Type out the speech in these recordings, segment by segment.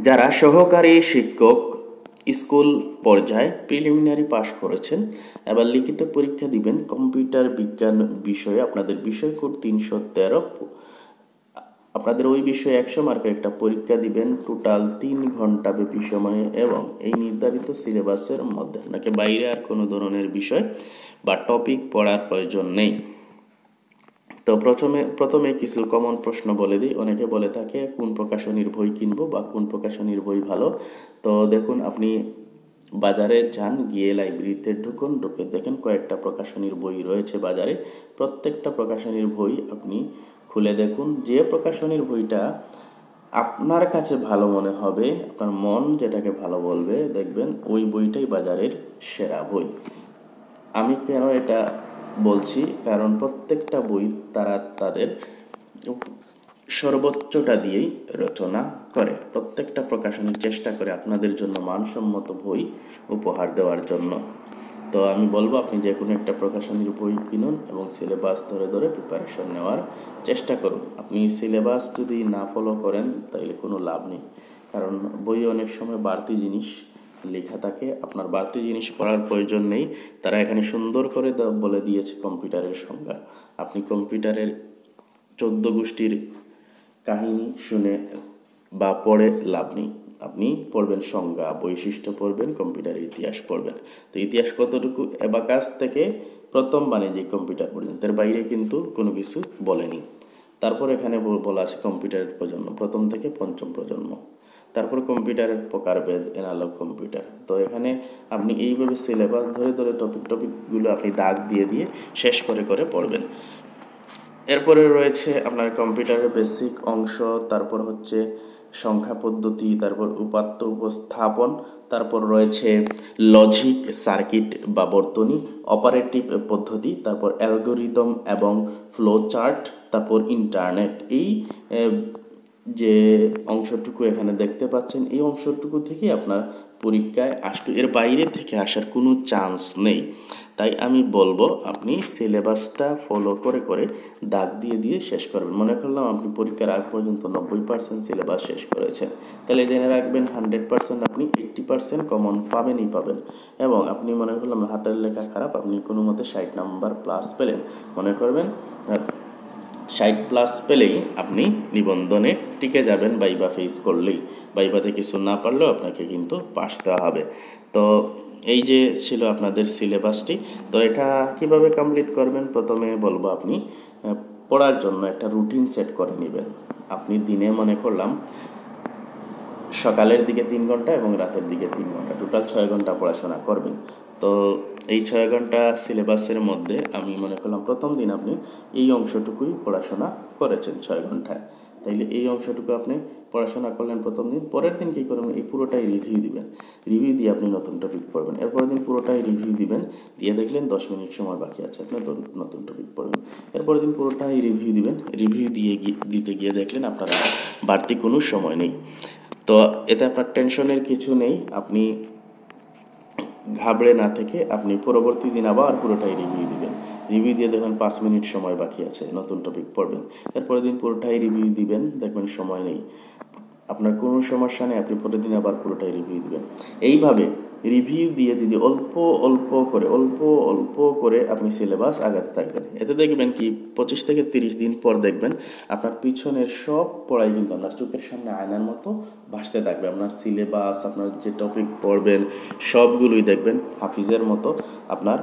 যারা সহকারী শিক্ষক স্কুল পর্যায়ে প্রিলিমিনারি পাশ করেছেন, এবার লিখিত পরীক্ষা দিবেন কম্পিউটার বিজ্ঞান বিষয়ে। আপনাদের বিষয় কোড 313। আপনাদের ওই বিষয়ে 100 মার্কের একটা পরীক্ষা দিবেন টোটাল 3 ঘন্টা ব্যাপী সময়ে, এবং এই নির্ধারিত সিলেবাসের মধ্যে। আপনাকে বাইরে আর কোনো ধরনের বিষয় বা টপিক পড়ার প্রয়োজন নেই। তো প্রথমে কিছু কমন প্রশ্ন বলে দিই। অনেকে বলে থাকে কোন প্রকাশনীর বই কিনবো বা কোন প্রকাশনীর বই ভালো। তো দেখুন, আপনি বাজারে যান, গিয়ে লাইব্রেরিতে ঢুকে দেখেন কয়েকটা প্রকাশনীর বই রয়েছে বাজারে। প্রত্যেকটা প্রকাশনীর বই আপনি খুলে দেখুন, যে প্রকাশনীর বইটা আপনার কাছে ভালো মনে হবে, আপনার মন যেটাকে ভালো বলবে, দেখবেন ওই বইটাই বাজারের সেরা বই। আমি কেন এটা বলছি, কারণ প্রত্যেকটা বই তারা তাদের সর্বোচ্চটা দিয়েই রচনা করে। প্রত্যেকটা প্রকাশনী চেষ্টা করে আপনাদের জন্য মানসম্মত বই উপহার দেওয়ার জন্য। তো আমি বলবো, আপনি যে কোনো একটা প্রকাশনীর বই কিনুন এবং সিলেবাস ধরে ধরে প্রিপারেশন নেওয়ার চেষ্টা করুন। আপনি সিলেবাস যদি না ফলো করেন তাহলে কোনো লাভ নেই, কারণ বই অনেক সময় বাড়তি জিনিস লেখা থাকে। আপনার বাড়তি জিনিস পড়ার প্রয়োজন নেই। তারা এখানে সুন্দর করে বলে দিয়েছে কম্পিউটারের সংজ্ঞা। আপনি কম্পিউটারের 14 গোষ্ঠীর কাহিনী শুনে বা পড়ে লাভ নেই। আপনি পড়বেন সংজ্ঞা, বৈশিষ্ট্য পড়বেন, কম্পিউটারের ইতিহাস পড়বেন। তো ইতিহাস কতটুকু, অ্যাবাকাস থেকে প্রথম বাণিজ্যিক কম্পিউটার পর্যন্ত, এর বাইরে কিন্তু কোনো কিছু বলেনি। তারপর এখানে বলা আছে কম্পিউটারের প্রজন্ম, প্রথম থেকে পঞ্চম প্রজন্ম। তারপর কম্পিউটারের প্রকারভেদ, অ্যানালগ কম্পিউটার। তো এখানে আপনি এইভাবে সিলেবাস ধরে ধরে টপিকগুলো আপনি দাগ দিয়ে দিয়ে শেষ করে করে পড়বেন। এরপরে রয়েছে আপনার কম্পিউটারের বেসিক অংশ, তারপর হচ্ছে সংখ্যা পদ্ধতি, তারপর উপাত্ত উপস্থাপন, তারপর রয়েছে লজিক সার্কিট বা বর্তনী, অপারেটিভ পদ্ধতি, তারপর অ্যালগোরিদম এবং ফ্লো চার্ট, তারপর ইন্টারনেট। এই যে অংশটুকু এখানে দেখতে পাচ্ছেন, এই অংশটুকু থেকে আপনার পরীক্ষায় আসবে, এর বাইরে থেকে আসার কোনো চান্স নেই। তাই আমি বলবো আপনি সিলেবাসটা ফলো করে করে দাগ দিয়ে দিয়ে শেষ করবেন। মনে করলাম আপনি পরীক্ষার আগ পর্যন্ত 90% সিলেবাস শেষ করেছেন, তাহলে জেনে রাখবেন 100% আপনি 80% কমন পাবেনই পাবেন। এবং আপনি মনে করলাম হাতের লেখা খারাপ, আপনি কোনো মতে 60 নাম্বার প্লাস পেলেন, মনে করবেন 60+ পেলেই আপনি নিবন্ধনে টিকে যাবেন ভাইভা ফেস করলেই। ভাইভাতে কিছু না পারলেও আপনাকে কিন্তু পাস দেওয়া হবে। তো এই যে ছিল আপনাদের সিলেবাসটি। তো এটা কিভাবে কমপ্লিট করবেন, প্রথমে বলবো আপনি পড়ার জন্য একটা রুটিন সেট করে নেবেন। আপনি দিনে মনে করলাম সকালের দিকে 3 ঘন্টা এবং রাতের দিকে 3 ঘন্টা, টোটাল 6 ঘন্টা পড়াশোনা করবেন। তো এই 6 ঘন্টা সিলেবাসের মধ্যে আমি মনে করলাম প্রথম দিন আপনি এই অংশটুকুই পড়াশোনা করেছেন 6 ঘন্টায়, তাইলে এই অংশটুকু আপনি পড়াশোনা করলেন প্রথম দিন। পরের দিন কী করবেন, এই পুরোটাই রিভিউ দিবেন। রিভিউ দিয়ে আপনি নতুন টপিক পড়বেন। এরপরের দিন পুরোটাই রিভিউ দিবেন, দিয়ে দেখলেন 10 মিনিট সময় বাকি আছে, আপনি নতুন টপিক পড়বেন। এরপরের দিন পুরোটাই রিভিউ দিবেন। রিভিউ দিতে গিয়ে দেখলেন আপনার বাড়তি কোনো সময় নেই। তো এতে আপনার টেনশনের কিছু নেই। আপনি ঘাবড়ে না থেকে আপনি পরবর্তী দিন আবার পুরোটাই রিভিউ দিবেন। রিভিউ দিয়ে দেখবেন 5 মিনিট সময় বাকি আছে, নতুন টপিক পড়বেন। এরপরের দিন পুরোটাই রিভিউ দিবেন, দেখবেন সময় নেই, আপনার কোনো সমস্যা নেই, আপনি পরের দিন আবার পুরোটাই রিভিউ দিবেন। এইভাবে রিভিউ দিয়ে দিদি অল্প অল্প করে আপনি সিলেবাস আগাতে থাকবেন। এতে দেখবেন কি 25 থেকে 30 দিন পর দেখবেন আপনার পিছনের সব পড়াই কিন্তু আপনার চোখের সামনে আয়নার মতো ভাসতে থাকবে। আপনার সিলেবাস, আপনার যে টপিক পড়বেন সবগুলোই দেখবেন হাফিজের মতো আপনার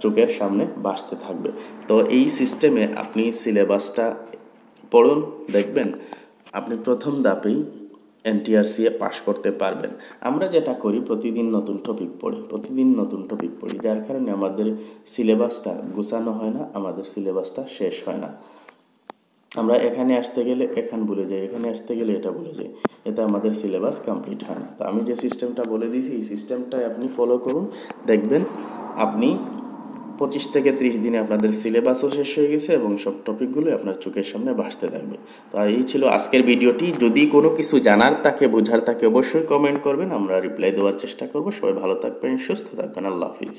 চোখের সামনে ভাসতে থাকবে। তো এই সিস্টেমে আপনি সিলেবাসটা পড়ুন, দেখবেন আপনি প্রথম ধাপেই এনটিআরসিএ পাস করতে পারবেন। আমরা যেটা করি প্রতিদিন নতুন টপিক পড়ি, যার কারণে আমাদের সিলেবাসটা গোছানো হয় না, আমাদের সিলেবাসটা শেষ হয় না। আমরা এখানে আসতে গেলে এখান ভুলে যাই, এখানে আসতে গেলে এটা ভুলে যাই, এতে আমাদের সিলেবাস কমপ্লিট হয় না। তো আমি যে সিস্টেমটা বলে দিয়েছি এই সিস্টেমটাই আপনি ফলো করুন, দেখবেন আপনি 25 থেকে 30 দিনে আপনাদের সিলেবাসও শেষ হয়ে গেছে এবং সব টপিকগুলোই আপনার চোখের সামনে ভাসতে থাকবে। তো এই ছিল আজকের ভিডিওটি। যদি কোনো কিছু জানার থাকে, বোঝার থাকে, অবশ্যই কমেন্ট করবেন, আমরা রিপ্লাই দেওয়ার চেষ্টা করব। সবাই ভালো থাকবেন, সুস্থ থাকবেন। আল্লাহ হাফিজ।